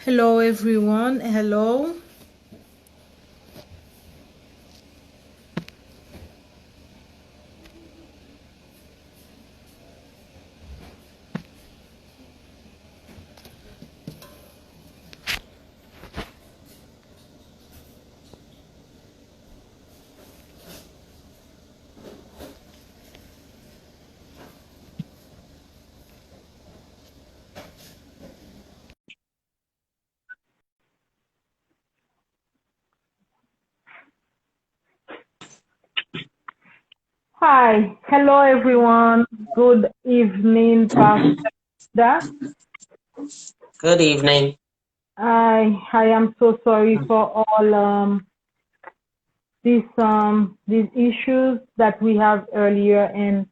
Hello everyone. Hello. Hi. Hello everyone. Good evening, Pastor. Good evening. I am so sorry for all these issues that we have earlier in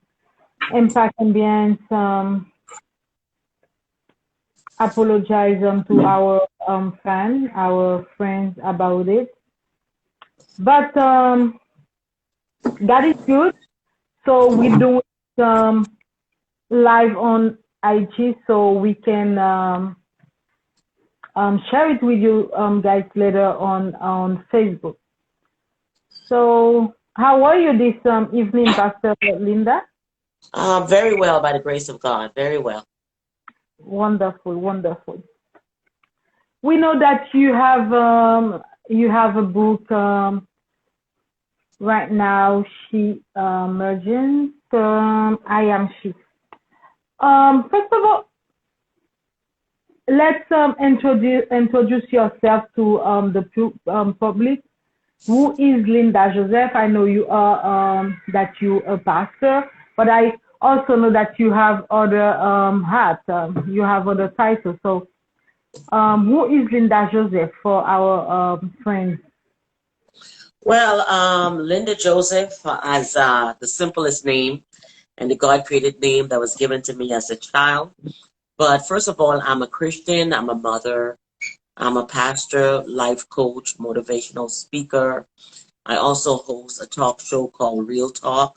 Impact Ambience. Apologize to our our friends about it. But that is good. So we do it live on IG so we can share it with you guys later on Facebook. So how are you this evening, Pastor Linda? Very well, by the grace of God. Very well. Wonderful, wonderful. We know that you have a book right now. Shemergence. I am she. First of all, let's introduce yourself to the public. Who is Linda Joseph? I know you are that you a pastor, but I also know that you have other hats. You have other titles. So, who is Linda Joseph for our friends? Well, Linda Joseph, as the simplest name and the God created name that was given to me as a child. But first of all, I'm a Christian, I'm a mother, I'm a pastor, life coach, motivational speaker. I also host a talk show called Real Talk.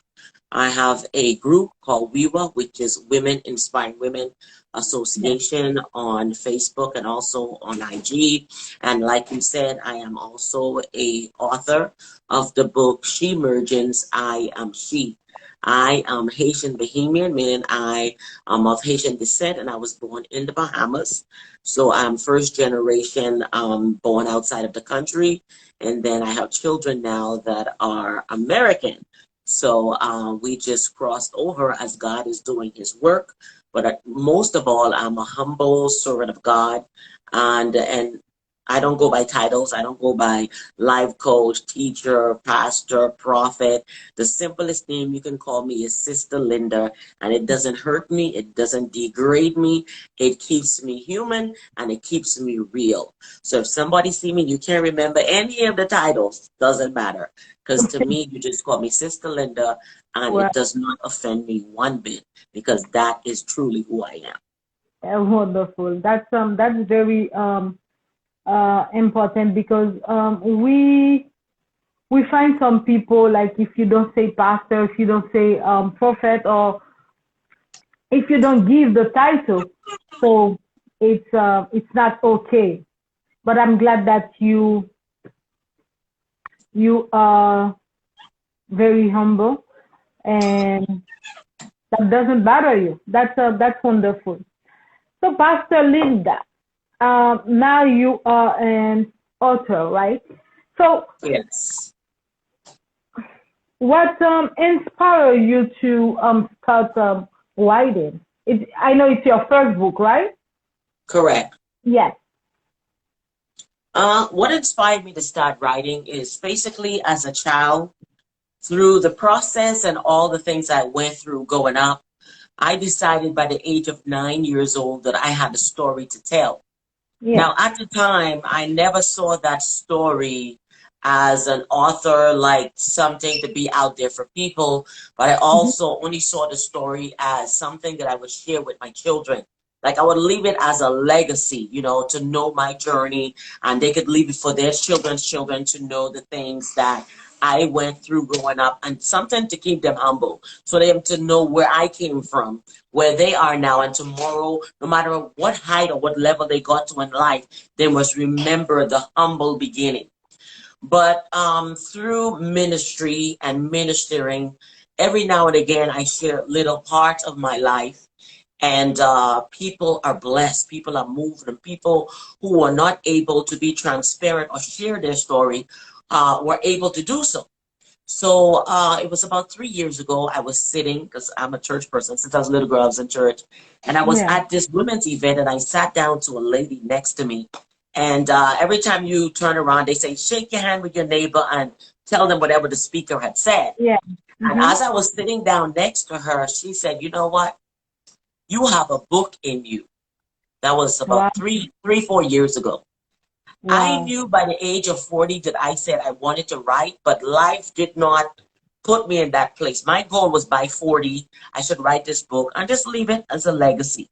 I have a group called WIWA, which is Women Inspiring Women Yes. Association on Facebook and also on IG. And like you said, I am also a author of the book Shemergence, I Am She. I am Haitian Bahamian, meaning I am of Haitian descent and I was born in the Bahamas. So I'm first generation born outside of the country. And then I have children now that are American. So we just crossed over as God is doing his work. But most of all, I'm a humble servant of God. And I don't go by titles. I don't go by life coach, teacher, pastor, prophet. The simplest name you can call me is Sister Linda. And it doesn't hurt me. It doesn't degrade me. It keeps me human and it keeps me real. So if somebody see me, you can't remember any of the titles, doesn't matter. Because to me, you just call me Sister Linda, and Well, it does not offend me one bit because that is truly who I am. wonderful. That's very important because we find some people like if you don't say pastor, if you don't say prophet, or if you don't give the title, so it's not okay. But I'm glad that you are very humble and that doesn't bother you. That's wonderful. So Pastor Linda, now you are an author, right? So Yes, what inspired you to start writing? I know it's your first book, right? correct. Yes. What inspired me to start writing is basically as a child, through the process and all the things I went through growing up, I decided by the age of 9 years old that I had a story to tell. Yes. Now, at the time, I never saw that story as an author, like something to be out there for people, but I Mhm. also only saw the story as something that I would share with my children. Like I would leave it as a legacy, to know my journey, and they could leave it for their children's children to know the things that I went through growing up, and something to keep them humble, so them to know where I came from, where they are now, and tomorrow, no matter what height or what level they got to in life, they must remember the humble beginning. But through ministry and ministering, every now and again, I share little parts of my life, and people are blessed, people are moved, and people who are not able to be transparent or share their story were able to do so. So it was about 3 years ago. I was sitting, because I'm a church person. Since I was a little girl, I was in church. And I was Yeah. at this women's event, and I sat down to a lady next to me. And every time you turn around, they say, shake your hand with your neighbor and tell them whatever the speaker had said. Yeah. And Mm-hmm. as I was sitting down next to her, she said, you know what? You have a book in you. That was Wow. about 4 years ago. I Wow. knew by the age of 40 that I said I wanted to write, but life did not put me in that place. My goal was by 40, I should write this book and just leave it as a legacy.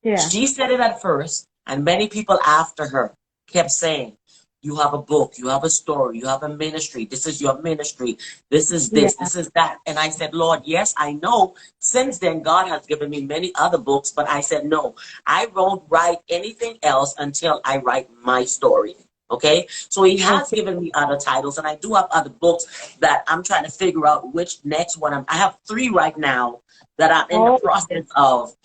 Yeah. She said it at first, and many people after her kept saying, you have a book, you have a story, you have a ministry, this is your ministry, this is Yeah. this is that. And I said, Lord, yes, I know. Since then, God has given me many other books, but I said, no, I won't write anything else until I write my story. Okay, so he has Okay. given me other titles, and I do have other books that I'm trying to figure out which next one. I have three right now that I'm in the Oh, process of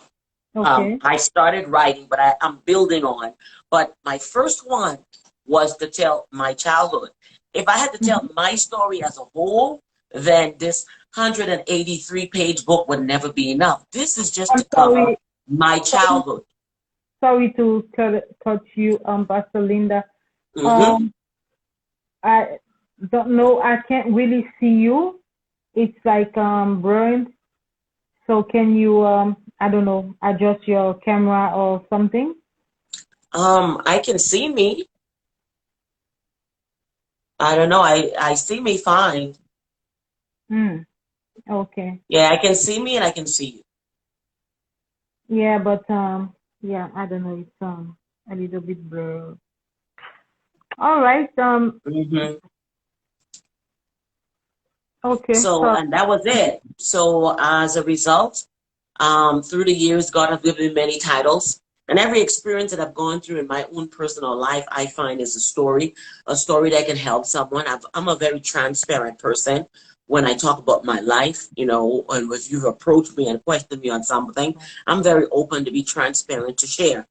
okay. I started writing, but I'm building on. But my first one was to tell my childhood. If I had to tell Mhm. my story as a whole, then this 183-page book would never be enough. This is just I'm to cover sorry. my Sorry, childhood. sorry to cut you, Pastor Linda. Hmm. Um, I don't know. I can't really see you. It's like burned. So can you I don't know, adjust your camera or something? I can see me. I don't know. I see me fine. Hmm. Okay. Yeah, I can see me and I can see you. Yeah, but yeah, I don't know. It's a little bit blurred. All right. Hmm. Okay. So, So and that was it. So, as a result, through the years, God has given me many titles. And every experience that I've gone through in my own personal life, I find is a story that can help someone. I'm a very transparent person when I talk about my life, and if you approach me and question me on something, I'm very open to be transparent to share.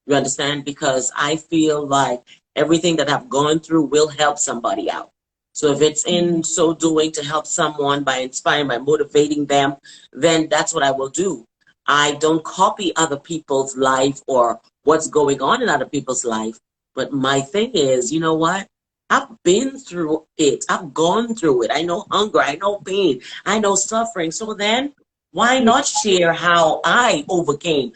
You understand? Because I feel like everything that I've gone through will help somebody out. So if it's in so doing to help someone by inspiring, by motivating them, then that's what I will do. I don't copy other people's life or what's going on in other people's life. But my thing is, you know what? I've been through it. I've gone through it. I know hunger. I know pain. I know suffering. So then why yeah, not share how I overcame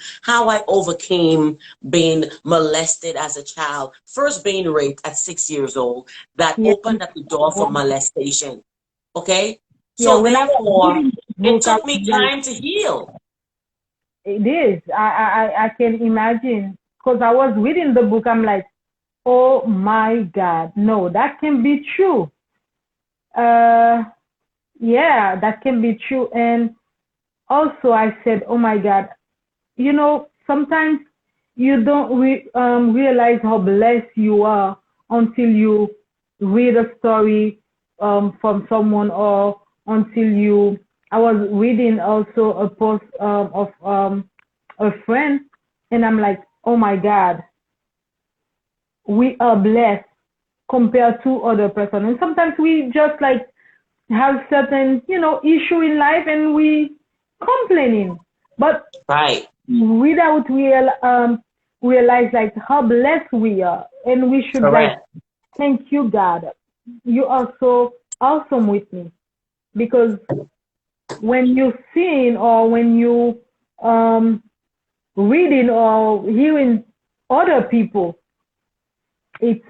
being molested as a child, first being raped at 6 years old, that yeah, opened up the door for wow. molestation. Okay? Yeah. So When I was therefore, reading this it book, I took was me like, time to heal. it is. I can imagine because I was reading the book. I'm like, oh my God, no, that can be true. Uh, yeah, that can be true. And also, I said, oh my God, sometimes you don't realize how blessed you are until you read a story from someone or until you. I was reading also a post of a friend, and I'm like, oh my God, we are blessed compared to other person. And sometimes we just like have certain, issue in life and we complaining. But Right. without realize like how blessed we are, and we should like Correct. thank you, God. You are so awesome with me, because when you sing or when you um reading or hearing other people, it's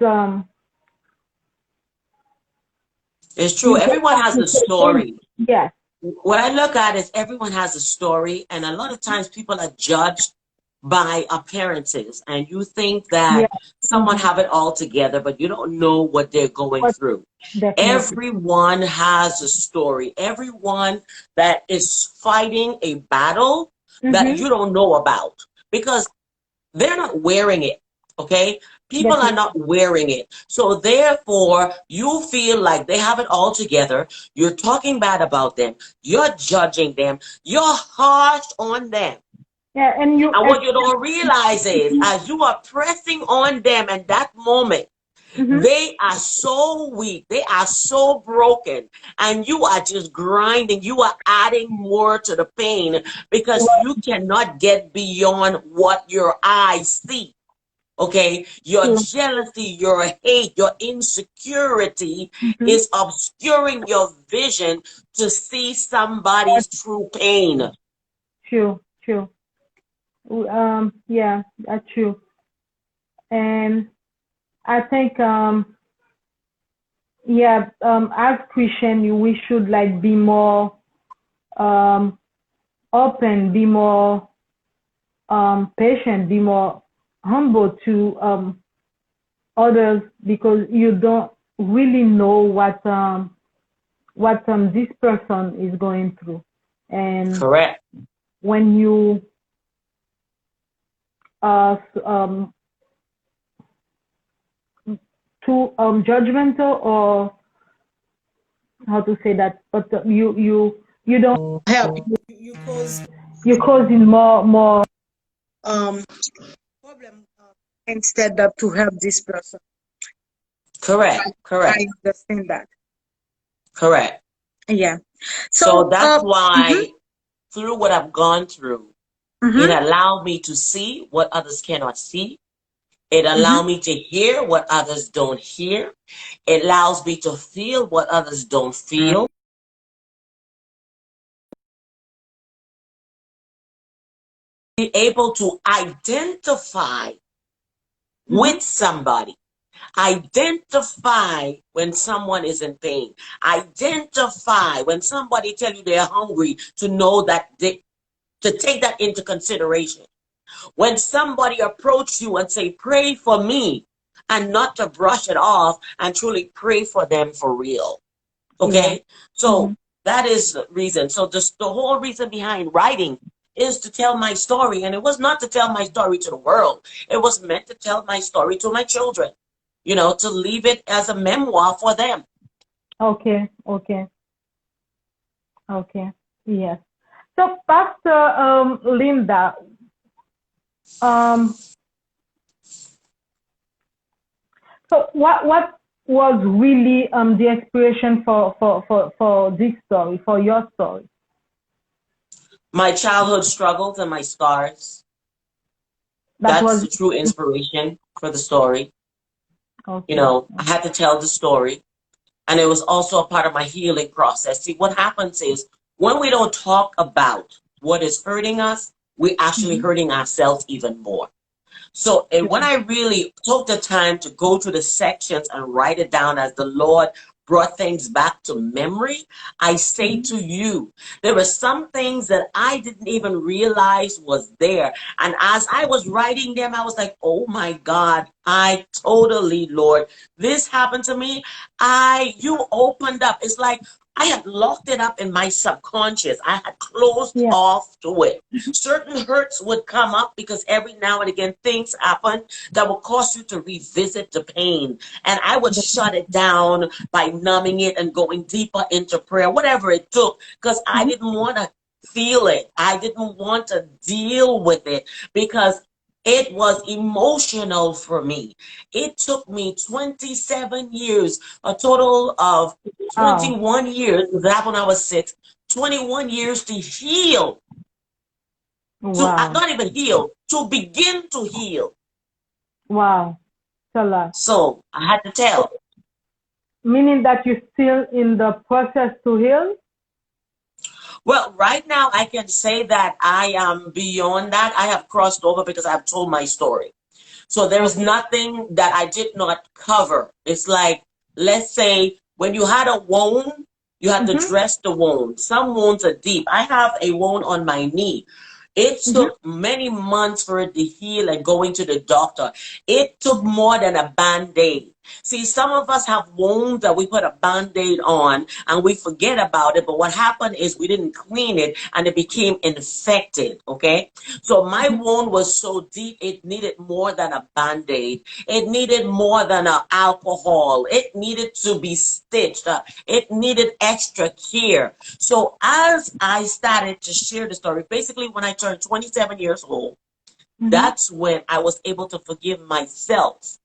It's true. you just Everyone have has to a say thank story. you. Yes. What I look at is everyone has a story, and a lot of times people are judged by appearances, and you think Yeah. that someone Mm-hmm. have it all together, but you don't know what they're going But through. definitely. Everyone has a story. Everyone that is fighting a battle that Mm-hmm. you don't know about, because they're not wearing it. Okay? People are Definitely. not wearing it. So therefore, you feel like they have it all together. You're talking bad about them. You're judging them. You're harsh on them. Yeah, and you And and what you don't realize is, as you are pressing on them in that moment, mm-hmm. they are so weak. They are so broken. And you are just grinding. You are adding more to the pain because you cannot get beyond what your eyes see. Okay? Your True. jealousy, your hate, your insecurity Mm-hmm. is obscuring your vision to see somebody's true pain. True. True. Yeah, that's true. And I think yeah, as Christian, we should like be more um open, be more patient, be more humble to others, because you don't really know what this person is going through. And Correct. when you are too judgmental, or how to say that, but you don't help. You causing more um problem, instead of to help this person. Correct. I Correct. understand that. Correct. Yeah. So So that's mhm, why, through what I've gone through, it mhm, allowed me to see what others cannot see. It allowed mhm, me to hear what others don't hear. It allows me to feel what others don't feel. Be able to identify mhm. with somebody. Identify when someone is in pain. Identify when somebody tell you they're hungry, to know that to take that into consideration. When somebody approach you and say, pray for me, and not to brush it off and truly pray for them for real. Yeah. Okay? So Mhm. that is the reason. So the whole reason behind writing is to tell my story. And it was not to tell my story to the world. It was meant to tell my story to my children, to leave it as a memoir for them. Okay. Okay. Okay. Yes. So, Pastor Linda, um, so what was really the inspiration for this story, for your story? My childhood struggles and my scars. That That's was the true inspiration for the story. okay. I had to tell the story. And it was also a part of my healing process. See, what happens is, when we don't talk about what is hurting us, we're actually Mhm. hurting ourselves even more. So when Sure. I really took the time to go through the sections and write it down as the Lord brought things back to memory, I say Mhm. to you, there were some things that I didn't even realize was there. And as I was writing them, I was like, oh my God, I totally, Lord, this happened to me. You opened up. It's like I had locked it up in my subconscious. I had closed Yeah. off to it. Certain hurts would come up because every now and again things happen that will cause you to revisit the pain. And I would shut it down by numbing it and going deeper into prayer, whatever it took, because I Mhm. didn't want to feel it. I didn't want to deal with it because it was emotional for me. It took me 27 years, a total of Wow. 21 years, that when I was six, 21 years to heal, to Wow. not even heal, to begin to heal. Wow. It's a lot. So I had to So, tell. meaning that you're still in the process to heal? Well, right now I can say that I am beyond that. I have crossed over because I've told my story. So there is Okay. nothing that I did not cover. It's like, let's say, when you had a wound, you had to Mhm. dress the wound. Some wounds are deep. I have a wound on my knee. It Mhm. took many months for it to heal and going to the doctor. It took more than a band-aid. See, some of us have wounds that we put a band-aid on and we forget about it. But what happened is we didn't clean it and it became infected. Okay. So my Mhm. wound was so deep, it needed more than a band-aid. It needed more than an alcohol. It needed to be stitched. It needed extra care. So as I started to share the story, basically when I turned 27 years old, Mhm. that's when I was able to forgive myself.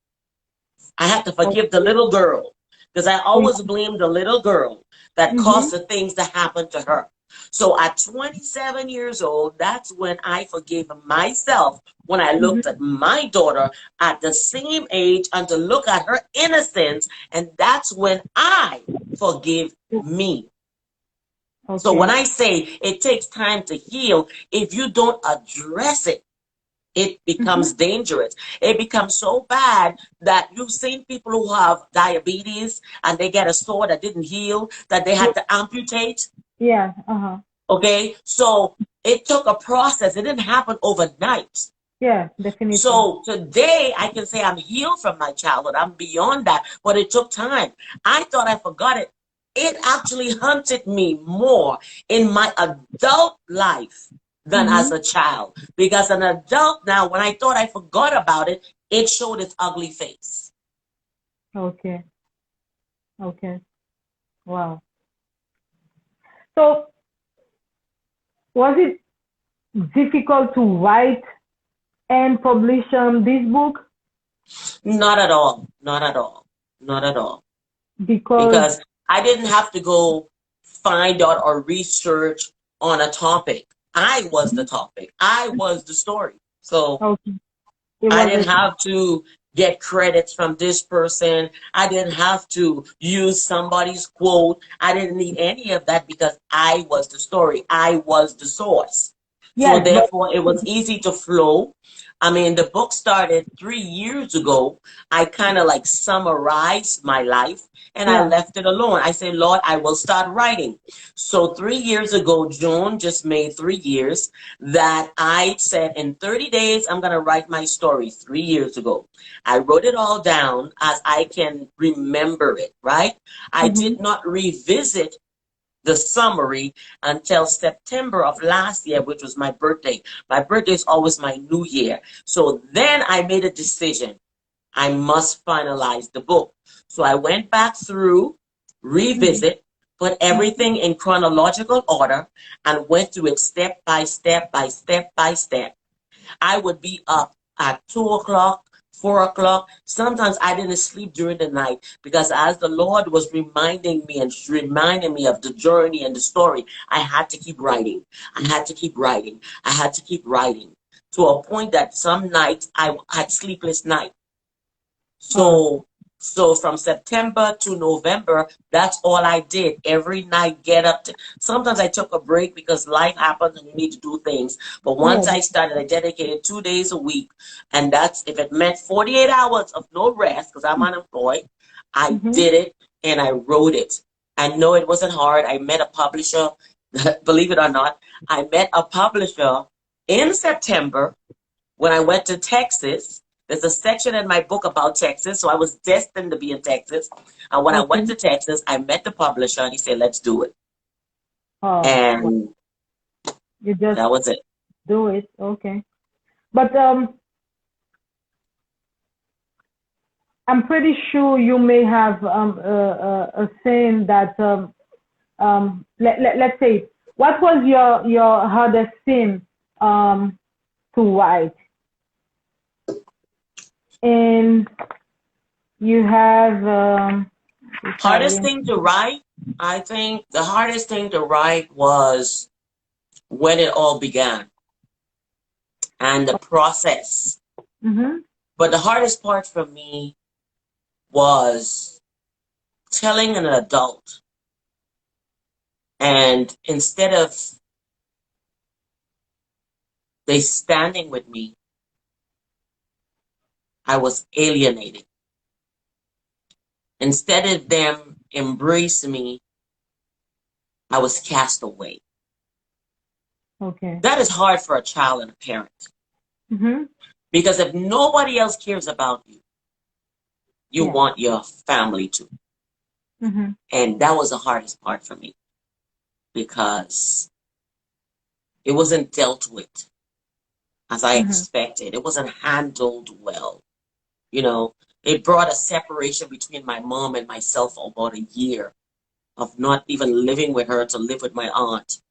I had to forgive the Okay. little girl because I always blamed the little girl that Mhm. caused the things to happen to her. So at 27 years old, that's when I forgave myself when I Mhm. looked at my daughter at the same age and to look at her innocence. And that's when I forgive me. So when Okay. I say it takes time to heal, if you don't address it, it becomes Mhm. dangerous. It becomes so bad that you've seen people who have diabetes and they get a sore that didn't heal, that they Yeah. had to amputate. Yeah. Uh-huh. Okay. So it took a process. It didn't happen overnight. Yeah, definitely. So today I can say I'm healed from my childhood. I'm beyond that, but it took time. I thought I forgot it. It actually hunted me more in my adult life than as Mhm. a child. Because an adult now, when I thought I forgot about it, it showed its ugly face. Okay. Okay. Wow. So was it difficult to write and publish this book Not at all. Not at all. Not at all. because Because I didn't have to go find out or research on a topic. I was the topic. I was the story. So okay, it I didn't wasn't. have to get credits from this person. I didn't have to use somebody's quote. I didn't need any of that because I was the story. I was the source. So Yes, but therefore it was easy to flow. I mean, the book started 3 years ago. I kind of like summarized my life and I yeah. left it alone. I said, Lord, I will start writing. So 3 years ago, June just made 3 years that I said in 30 days, I'm going to write my story 3 years ago. I wrote it all down as I can remember it, right? I Mhm. did not revisit the summary until September of last year, which was my birthday. My birthday is always my new year. So then I made a decision. I must finalize the book. So I went back through, Mhm. revisit, put Mhm. everything in chronological order, and went through it step by step by step by step. I would be up at 2 o'clock, 4 o'clock. Sometimes I didn't sleep during the night because as the Lord was reminding me and reminding me of the journey and the story, I had to keep writing. I had to keep writing. I had to keep writing to a point that some nights I had sleepless nights. Oh, So from September to November, that's all I did. Every night, get up. Sometimes I took a break because life happens and you need to do things. But yeah. once I started, I dedicated 2 days a week. And that's if it meant 48 hours of no rest because I'm unemployed. I Mhm. did it and I wrote it. I know it wasn't hard. I met a publisher. Believe it or not, I met a publisher in September when I went to Texas. There's a section in my book about Texas, so I was destined to be in Texas. And when I went Okay. to Texas, I met the publisher and he said, let's do it. Oh, well, And you just that was it. do it. Okay. But I'm pretty sure you may have a saying that let's say, what was your hardest sin to write? And you have if I Hardest remember. thing to write, I think the hardest thing to write was when it all began and the process. Mm-hmm. But the hardest part for me was telling an adult. And instead of they standing with me, I was alienated. Instead of them embrace me, I was cast away. Okay. That is hard for a child and a parent. Mm-hmm. Because if nobody else cares about you, you Yeah. want your family to. Mm-hmm. And that was the hardest part for me because it wasn't dealt with as I Mm-hmm. expected. It wasn't handled well. You know, it brought a separation between my mom and myself for about a year of not even living with her to live with my aunt.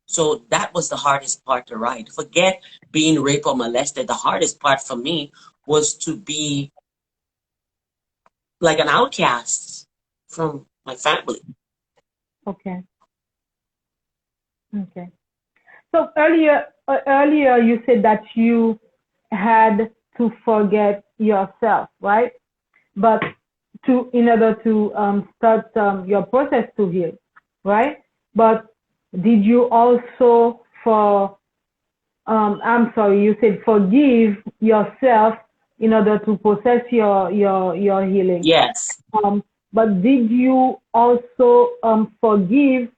So that was the hardest part to write. Forget being raped or molested. The hardest part for me was to be like an outcast from my family. Okay. Okay. So earlier you said that you had to forget yourself, right? But in order to start your process to heal, right? But did you also I'm sorry, you said forgive yourself in order to process your healing. Yes. Um, but did you also forgive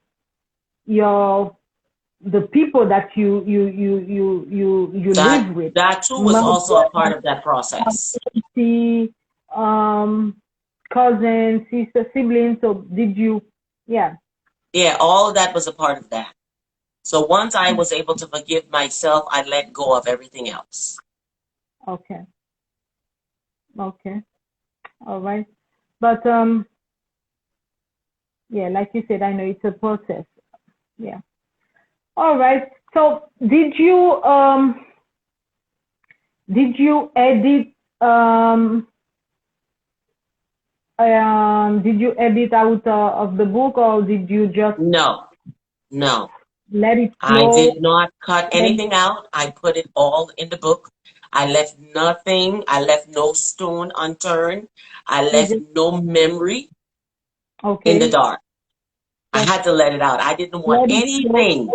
your the people that you That live with, that too was mother, also a part of that process. auntie, um, cousins, sister, siblings. So did you? Yeah. Yeah, all of that was a part of that. So once I was able to forgive myself, I let go of everything else. Okay. Okay. All right. But yeah, like you said, I know it's a process. Yeah. All right. So did you edit um did you edit out of the book, or did you just No, no. let it I flow? did not cut Then anything out. I put it all in the book. I left nothing. I left no stone unturned. I you left just no memory in the okay, dark. I just had to let it out. I didn't want let it flow. anything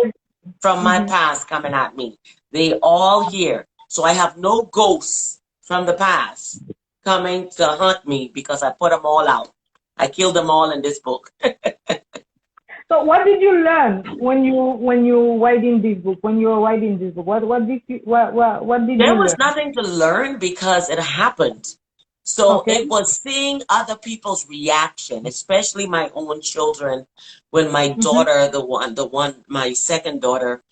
from my Mm-hmm. past coming at me. They all here. So I have no ghosts from the past coming to hunt me because I put them all out. I killed them all in this book. So what did you learn when you writing this book? When you were writing this book, what did you There was learn? nothing to learn because it happened. So Okay. it was seeing other people's reaction, especially my own children. When my Mm-hmm. daughter, my second daughter,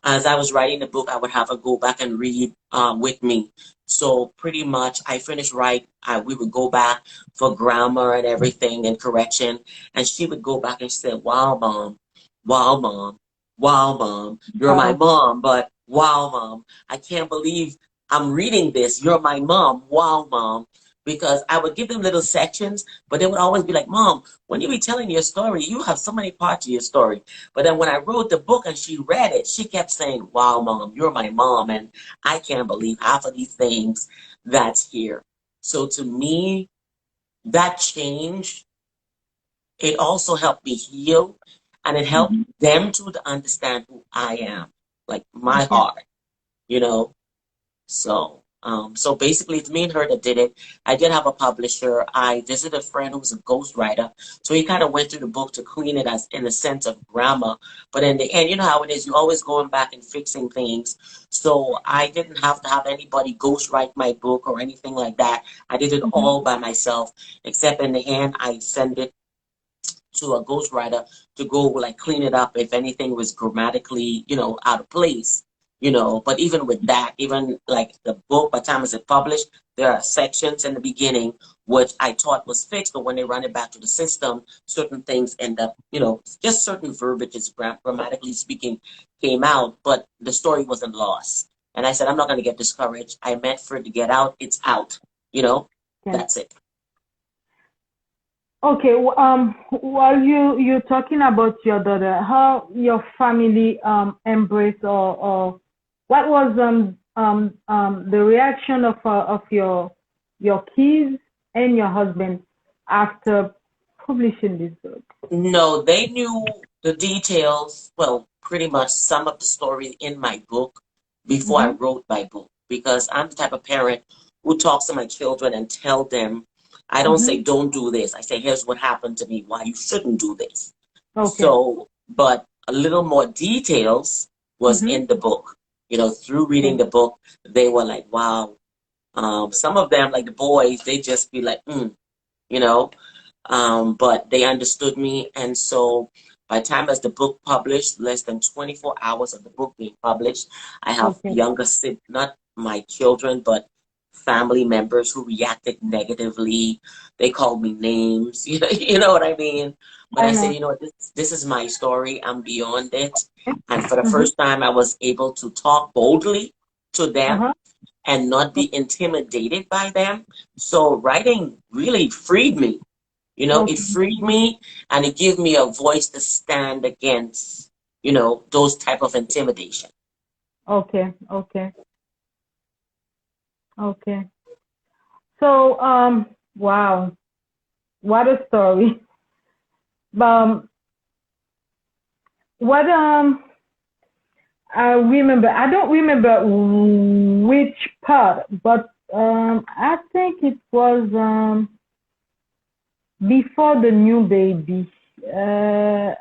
as I was writing the book, I would have her go back and read with me. So pretty much, I finished right. We would go back for grammar and everything and correction, and she would go back and say, "Wow, mom, wow, mom, wow, mom, you're my Wow. mom, but wow, mom, I can't believe I'm reading this. You're my mom, wow, mom." Because I would give them little sections, but they would always be like, "Mom, when you be telling your story, you have so many parts of your story." But then when I wrote the book and she read it, she kept saying, "Wow, mom, you're my mom." And I can't believe half of these things that's here. So to me, that change, it also helped me heal and it helped Mm-hmm. them to understand who I am, like my Okay. heart, you know? So basically, it's me and her that did it. I did have a publisher. I visited a friend who was a ghostwriter. So he kind of went through the book to clean it as in the sense of grammar. But in the end, you know how it is. You're always going back and fixing things. So I didn't have to have anybody ghostwrite my book or anything like that. I did it Mm-hmm. all by myself, except in the end, I send it to a ghostwriter to go like clean it up if anything was grammatically, out of place. But even with that, even like the book, by the time it's published, there are sections in the beginning which I thought was fixed, but when they run it back to the system, certain things end up, just certain verbiages, grammatically speaking, came out, but the story wasn't lost. And I said, I'm not going to get discouraged. I meant for it to get out. It's out. You know, Yeah. that's it. Okay. While you're talking about your daughter, how your family embrace, or what was the reaction of your kids and your husband after publishing this book? No, they knew the details, well, pretty much some of the story in my book before I Mm-hmm. wrote my book because I'm the type of parent who talks to my children and tell them, I don't Mm-hmm. say don't do this. I say here's what happened to me, why you shouldn't do this. Okay. So, but a little more details was in the book. You know, through reading Okay. the book, they were like, wow. Some of them, like the boys, they just be like, you know, but they understood me. And so by the time as the book published, less than 24 hours of the book being published, I have Okay. younger, not my children, but family members who reacted negatively. They called me names, you know what I mean? But I I said, know. you know what, this is my story. I'm beyond it. And for the Mm-hmm. first time, I was able to talk boldly to them Uh-huh. and not be intimidated by them. So writing really freed me. You know, it Okay. freed me and it gave me a voice to stand against, those type of intimidation. Okay. Okay. Okay. So, wow, what a story. Um, what I remember. I don't remember which part, but I think it was before the new baby. Uh,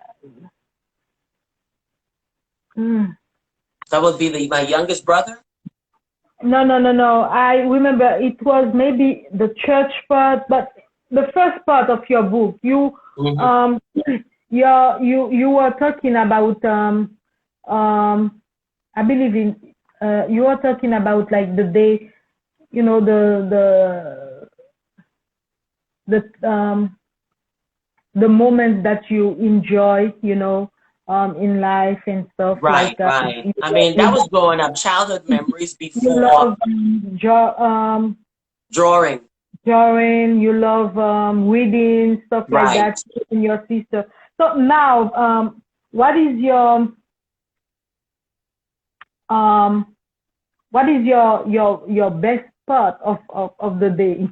mm, That would be my youngest brother. no, no, no, no. I remember it was maybe the church part, but the first part of your book, Hmm. um, you were talking about um, I believe in you were talking about like the day, you know, the moments that you enjoy, in life and stuff Right, like right. I mean, that was growing up, childhood memories you before love draw, drawing. drawing, you love reading, stuff like Right. that, and your sister. So now, what is um, your best part of the day?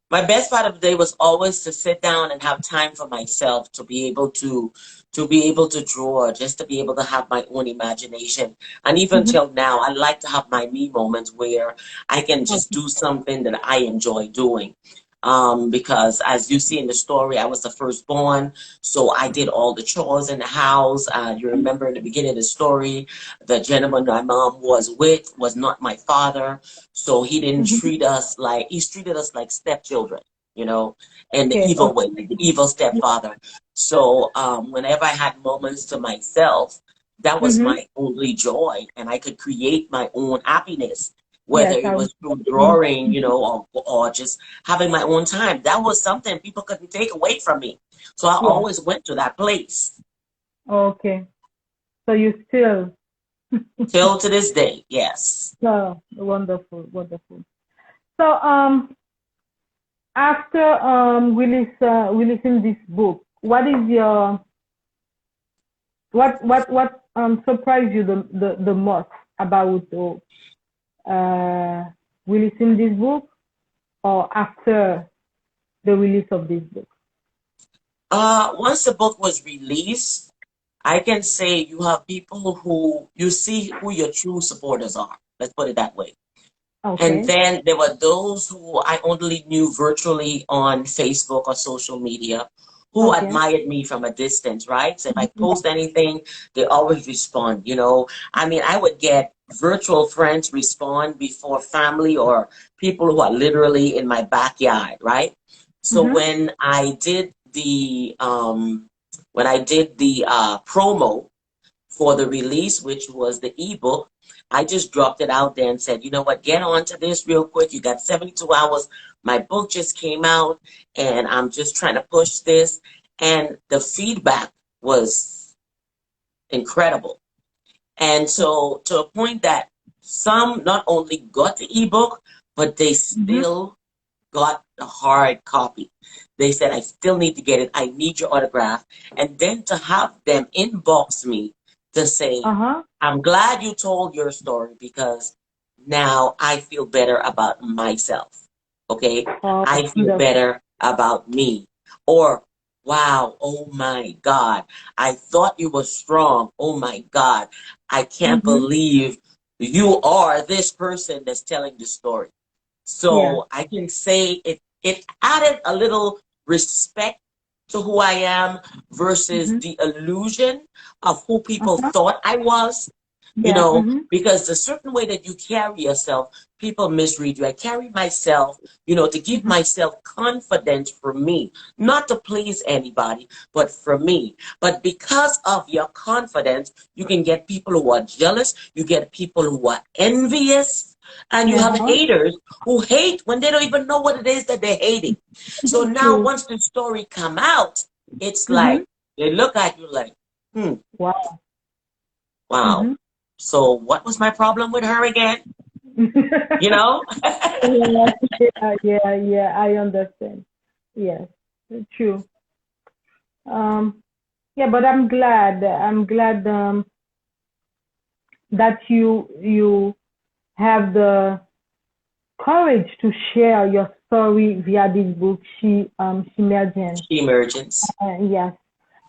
My best part of the day was always to sit down and have time for myself to be able to draw, just to be able to have my own imagination. And even Mm-hmm. till now, I like to have my me moments where I can just Okay. do something that I enjoy doing. Because as you see in the story, I was the firstborn, so I did all the chores in the house. You remember in the beginning of the story, the gentleman my mom was with was not my father, so he didn't Mm-hmm. treat us like he treated us like stepchildren, you know, in the Okay. evil way, like the evil stepfather. So whenever I had moments to myself, that was Mm-hmm. my only joy, and I could create my own happiness, whether Yes, it I was was through saying. drawing, or just having my own time. That was something people couldn't take away from me. So I Yes. always went to that place Okay. So you still. till to this day. Yes. Oh, wonderful, wonderful. So after releasing this book, what is your what surprised you the most about uh releasing this book or after the release of this book? Once the book was released, I can say you have people who you see who your true supporters are. Let's put it that way. And Okay. then there were those who I only knew virtually on Facebook or social media who Okay. admired me from a distance, right? So if I Yeah. post anything, they always respond. I mean, I would get virtual friends respond before family or people who are literally in my backyard, right? So Mm-hmm. when I did the promo for the release, which was the ebook, I just dropped it out there and said, you know what, get on to this real quick. You got 72 hours. My book just came out and I'm just trying to push this. And the feedback was incredible. And so to a point that some not only got the ebook, but they Mm-hmm. still got the hard copy. They said, I still need to get it. I need your autograph. And then to have them inbox me to say, Uh-huh. I'm glad you told your story because now I feel better about myself. Okay. Oh, I feel wonderful. better about me. Or, wow, oh my God, I thought you were strong. Oh my God, I can't Mm-hmm. believe you are this person that's telling the story. Yeah. So I can say it added a little respect to who I am versus Mm-hmm. the illusion of who people Uh-huh. thought I was, Yeah. Mm-hmm. because the certain way that you carry yourself, people misread you. I carry myself, to give Mm-hmm. myself confidence for me, not to please anybody, but for me. But because of your confidence, you can get people who are jealous, you get people who are envious, and you have Uh-huh. haters who hate when they don't even know what it is that they're hating. So now True. once the story come out, it's Mm-hmm. like they look at you like, hmm, Wow. wow. Mm-hmm. So what was my problem with her again? You know? Yeah, yeah, I understand. Yes, true. Um, yeah, but I'm glad that you have the courage to share your story via this book, Shemergence. Emergence. Yes.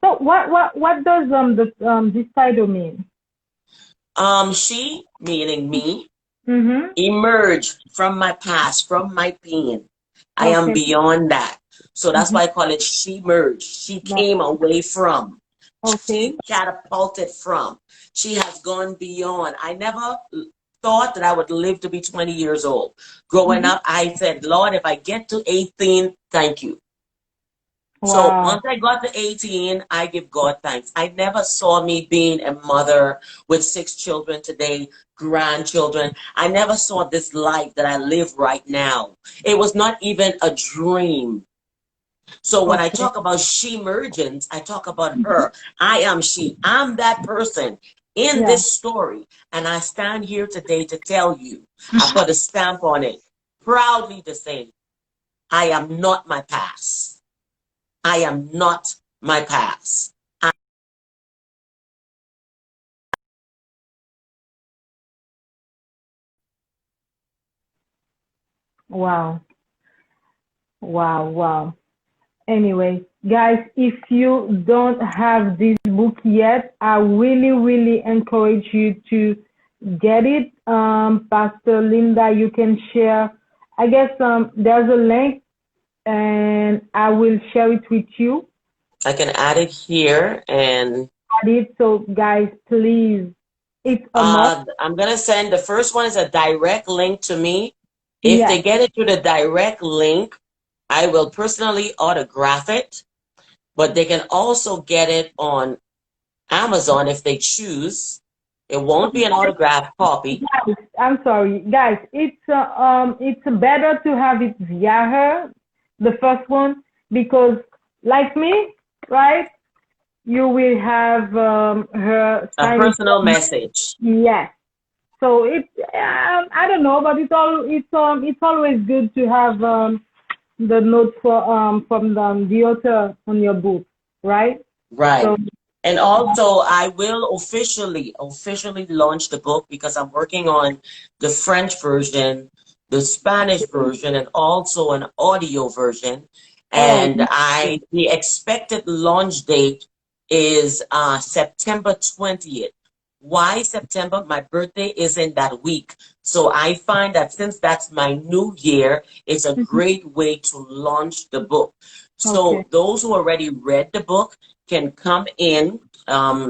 So what does the this title mean? She, meaning me, Mm-hmm. emerged from my past, from my pain. I am Okay. beyond that. So that's Mm-hmm. why I call it she merged. She No. came away from. Okay. She catapulted from. She has gone beyond. I never thought that I would live to be 20 years old. Growing Mm-hmm. up, I said, Lord, if I get to 18, thank you. So Wow. once I got to 18, I give God thanks. I never saw me being a mother with 6 children today, grandchildren. I never saw this life that I live right now. It was not even a dream. So when I Okay. talk about she mergence, I talk about her. I am she. I'm that person in Yeah. this story. And I stand here today to tell you, I put a stamp on it, proudly to say, I am not my past. I am not my past. Wow. Wow. Wow. Anyway, guys, if you don't have this book yet, I really, really encourage you to get it. Pastor Linda, you can share. I guess there's a link, and I will share it with you. I can add it here, and Add it. So, guys, please, it's a must. I'm gonna send the first one is a direct link to me. If they Yes. get it through the direct link, I will personally autograph it, but they can also get it on Amazon if they choose. It So, won't be an autographed copy. guys, I'm sorry, guys. It's better to have it via her, the first one, because like me, right? You will have her A sign it personal for message. you. Yes. So I don't know, but it's always good to have the note from the author on your book, right? Right. So And also, I will officially launch the book because I'm working on the French version, the Spanish version, and also an audio version. oh And the expected launch date is September 20th. Why September? My birthday is in that week. So I find that since that's my new year, it's a great way to launch the book. okay, So those who already read the book can come in.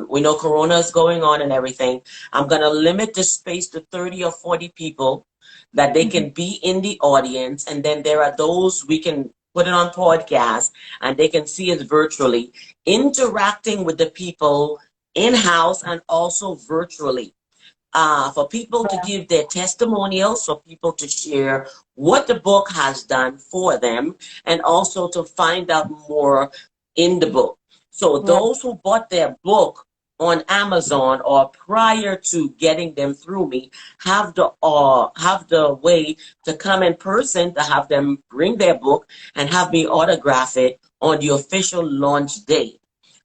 We know Corona is going on and everything. I'm going to limit the space to 30 or 40 people that they can be in the audience. And then there are those we can put it on podcast and they can see it virtually, interacting with the people in house and also virtually. For people to give their testimonials, for people to share what the book has done for them, and also to find out more in the book. So right, those who bought their book on Amazon or prior to getting them through me have the way to come in person to have them bring their book and have me autograph it on the official launch day.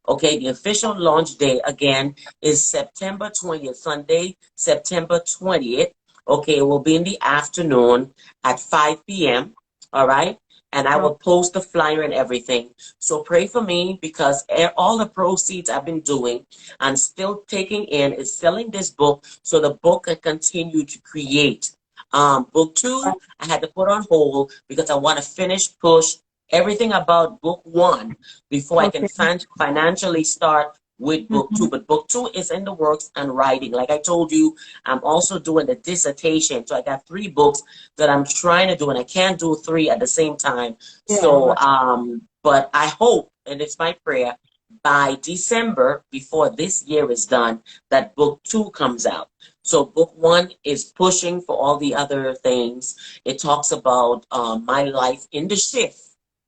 Okay, the official launch day again is September 20th, Sunday, September 20th. Okay, it will be in the afternoon at 5 p.m. All right, and I oh, will post the flyer and everything. So pray for me because all the proceeds I've been doing and still taking in is selling this book so the book can continue to create. Book two, I had to put on hold because I want to finish push everything about book one before I can Okay. financially start with book two. Mm-hmm. But book two is in the works and writing. Like I told you, I'm also doing the dissertation. So I got 3 books that I'm trying to do, and I can't do 3 at the same time. Yeah. So, Right. but I hope, and it's my prayer, by December, before this year is done, that book two comes out. So book one is pushing for all the other things. It talks about my life in the shift.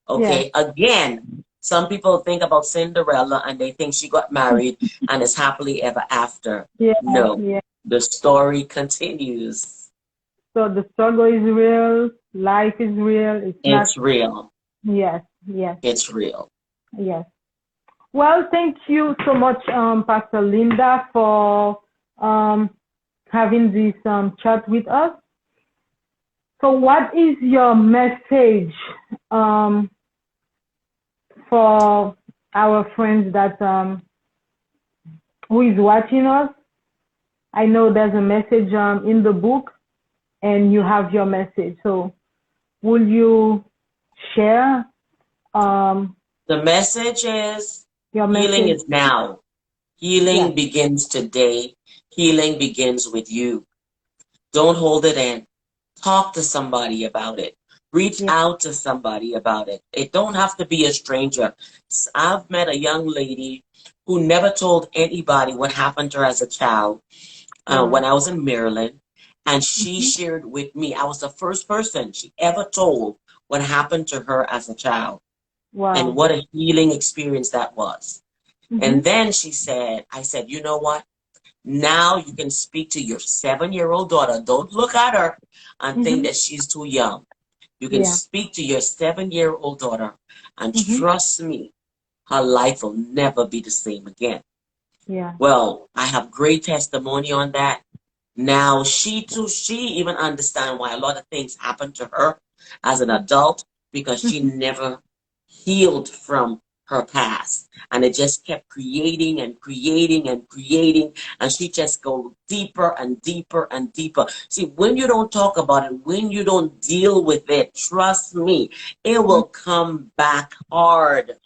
Yeah. Okay, again, some people think about Cinderella and they think she got married and is happily ever after. Yeah. No, Yeah. the story continues. So the struggle is real. Life is real. It's not. It's real. Yes. Yes. It's real. Yes. Well, thank you so much, Pastor Linda, for um, having this chat with us. So, what is your message um, for our friends that who is watching us? I know there's a message in the book, and you have your message. So, will you share The message is your healing message? is now. Yeah. Healing begins today. Healing begins with you. Don't hold it in. Talk to somebody about it. Reach Yeah. out to somebody about it. It don't have to be a stranger. I've met a young lady who never told anybody what happened to her as a child when Wow. I was in Maryland. And she Mhm. shared with me, I was the first person she ever told what happened to her as a child and Wow. what a healing experience that was. And Mhm. then she said, I said, you know what? Now you can speak to your 7-year-old daughter. Don't look at her and think Mhm. that she's too young. You can Yeah. speak to your 7-year-old daughter, and Mhm. trust me, her life will never be the same again. Yeah. Well, I have great testimony on that. Now she too, she even understand why a lot of things happened to her as an adult because she Mhm. never healed from her past. And it just kept creating and creating and creating. And she just go deeper and deeper and deeper. See, when you don't talk about it, when you don't deal with it, trust me, it Mhm. will come back hard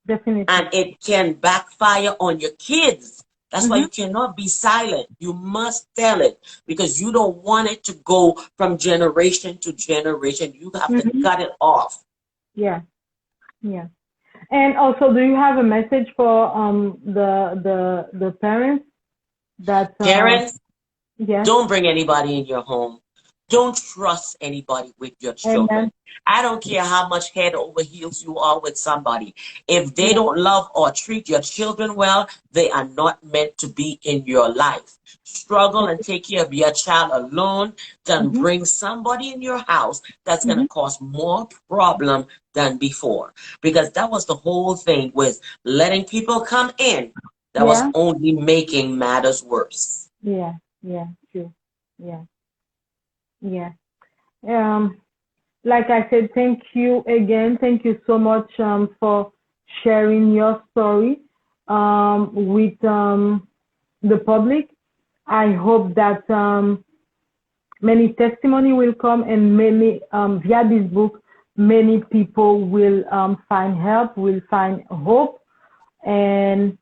Definitely. and it can backfire on your kids. That's why Mhm. you cannot be silent. You must tell it because you don't want it to go from generation to generation. You have to Mhm. cut it off. Yeah. Yeah. And also, do you have a message for the parents that Parents, yes, don't bring anybody in your home. Don't trust anybody with your children. amen. I don't care how much head over heels you are with somebody. If they Yeah. don't love or treat your children well, they are not meant to be in your life. Struggle and take care of your child alone than Mhm. bring somebody in your house that's going to Mhm. cause more problem than before. Because that was the whole thing with letting people come in. That was Yeah. only making matters worse. Yeah. Yeah. True. Yeah. Yeah. Um, like I said, thank you again. Thank you so much for sharing your story with the public. I hope that many testimony will come and many via this book many people will find help, will find hope, and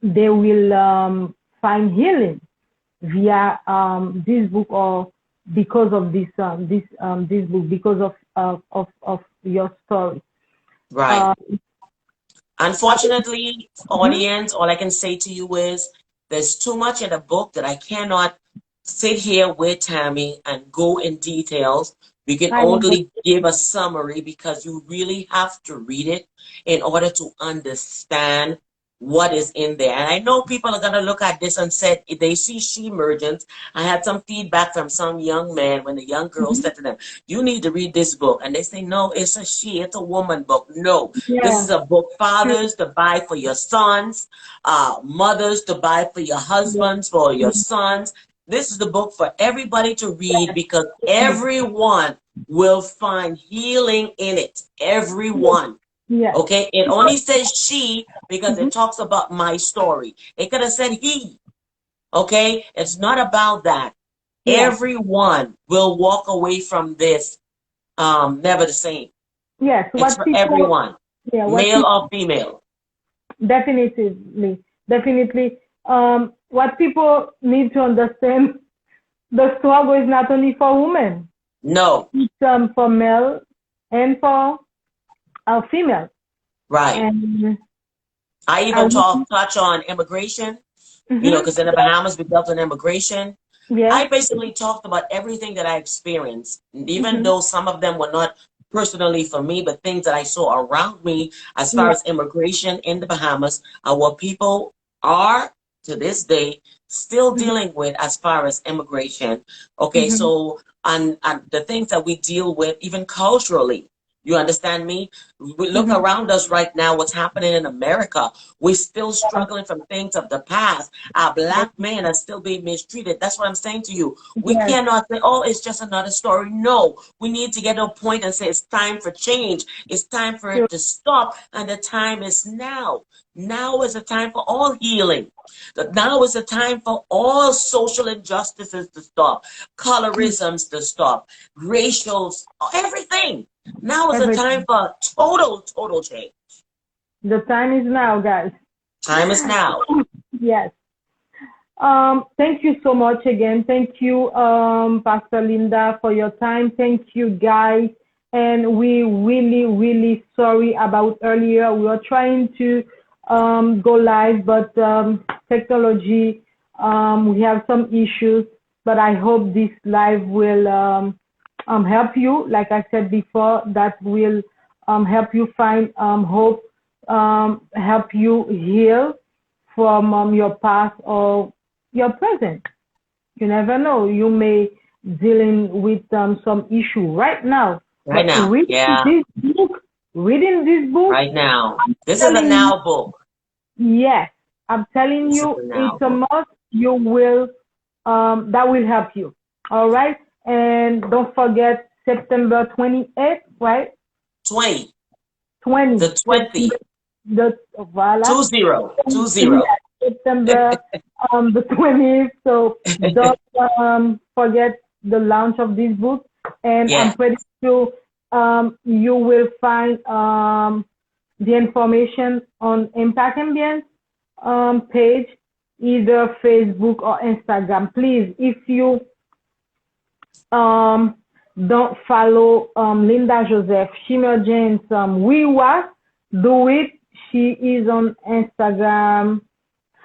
they will find healing via this book or because of this book, because of your story. Right. uh, Unfortunately, mhm. audience, all I can say to you is there's too much in the book that I cannot sit here with Tammy and go in details. We can I know. only give a summary because you really have to read it in order to understand what is in there. And I know people are going to look at this and said if they see Shemergence. I had some feedback from some young man when the young girl Mhm. said to them, you need to read this book. And they say, no, it's a she, it's a woman book. No, this Yeah. is a book True. fathers to buy for your sons, mothers to buy for your Yeah. husbands, for your sons. This is the book for everybody to read because everyone will find healing in it. Yes. Everyone. Yes. Okay? It only Because says she because mhm. it talks about my story. It could have said he. Okay? It's not about that. Yeah. Everyone will walk away from this never the same. yes, It's what for people, everyone, yeah, what male people, or female. definitively, definitely, what people need to understand, the struggle is not only for women, No, it's for male and for female. right. And I I, even touch on immigration, mm-hmm, because in the Bahamas we dealt with immigration. yes, I basically talked about everything that I experienced, even mm-hmm, though some of them were not personally for me, but things that I saw around me as far yes, as immigration in the Bahamas are what people are to this day still mm-hmm, dealing with as far as immigration. Okay, mm-hmm, so and the things that we deal with even culturally. You understand me? We look mm-hmm, around us right now, what's happening in America. We're still struggling from things of the past. Our yes, black men are still being mistreated. That's what I'm saying to you. We yes, cannot say, oh, it's just another story. No, we need to get to a point and say it's time for change. It's time for sure, it to stop. And the time is now. Now is the time for all healing. Now is the time for all social injustices to stop, colorisms to stop, racials, everything. Now is the time everything. for total change. The time is now, guys. Time is now. Yes. Thank you so much again. Thank you, Pastor Linda, for your time. Thank you, guys. And we really, really sorry about earlier. We were trying to go live, but technology, we have some issues. But I hope this live will help you. Like I said before, that will help you find hope, help you heal from your past or your present. You never know. You may dealing with some issue right now, Right but now. Yeah. reading this book, Right now. I'm This is a telling you, now book. yes, I'm telling This is you, a it's now a book. must. You will, that will help you. All right, and don't forget September 28th, right? 20. 20 The September 20. the voila 20. yeah, 20. September the 20th. So don't forget the launch of this book, and I'm Yeah. pretty sure you will find the information on Impact Ambience page, either Facebook or Instagram. Please, if you um, don't follow Linda Joseph Shemergence Wiwa, do it. She is on Instagram,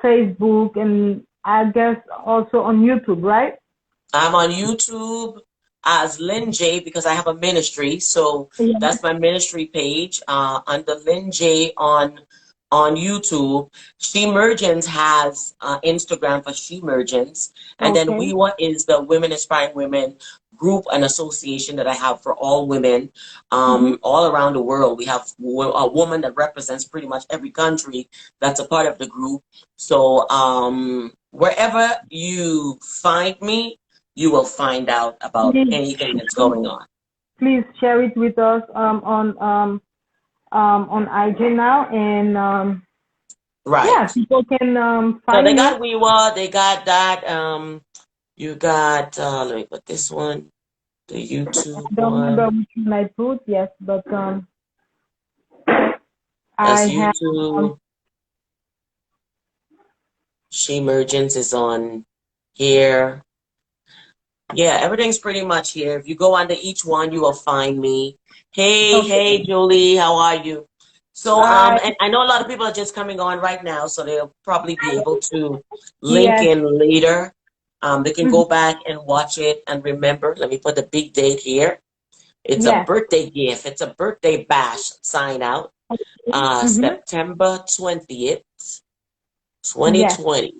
Facebook, and I guess also on YouTube, right? I'm on YouTube as Lynn J because I have a ministry. So Yeah. that's my ministry page under Lynn J on YouTube. Shemergence has Instagram for Shemergence. And then Okay. WeWa is the Women Inspiring Women group and association that I have for all women Mm-hmm. all around the world. We have a woman that represents pretty much every country that's a part of the group. So wherever you find me, you will find out about Please, anything that's going on. please share it with us on IG now, and yeah, Right. people can So they find you. got WeWa, they got that. You got let me put this one, the YouTube I don't remember one. which one I put, yes, but I That's have YouTube. Shemergence is on here. Yeah, everything's pretty much here. If you go under each one, you will find me. Hey, okay. Julie, how are you? So, I and I know a lot of people are just coming on right now, so they'll probably be able to link yes. in later. They can Mhm. go back and watch it and remember. Let me put the big date here. It's a Yes. birthday gift. It's a birthday bash sign out. Mm-hmm. September 20th, Yes. 2020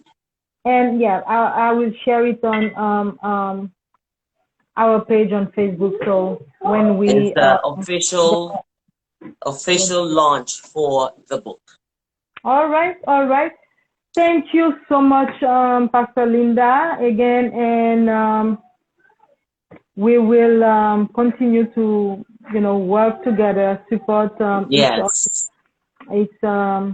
And yeah, I will share it on our page on Facebook. So when is we the go, official launch for the book. all right, all right. Thank you so much, Pastor Linda, again, and we will continue to work together, support each other. Yes. It's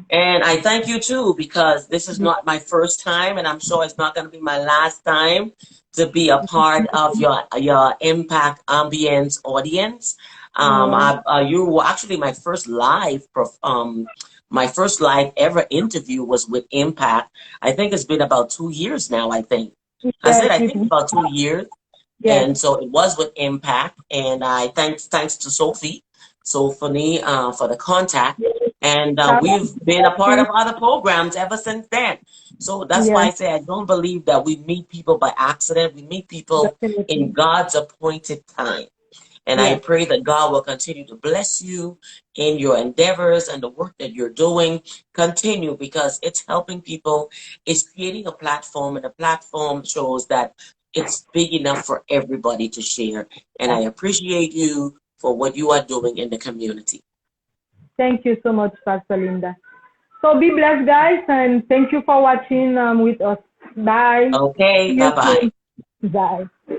And I thank you too, because this is not my first time, and I'm sure it's not going to be my last time to be a part of your Impact Ambience audience. Yeah. You were actually my first live ever interview was with Impact. I think it's been about 2 years now. Yes, I it, think about 2 years. yes, And so it was with Impact, and I thanks to Sophie, for the contact, and shout out we've to been a part Sophie. of other programs ever since then. So that's why Yes, I say I don't believe that we meet people by accident. We meet people in definitely. God's appointed time. And I Yes, pray that God will continue to bless you in your endeavors and the work that you're doing. Continue because it's helping people. It's creating a platform, and the platform shows that it's big enough for everybody to share. And I yes. appreciate you for what you are doing in the community. Thank you so much, Pastor Linda. So be blessed, guys, and thank you for watching with us. Bye. Okay, See bye you bye. soon. Bye.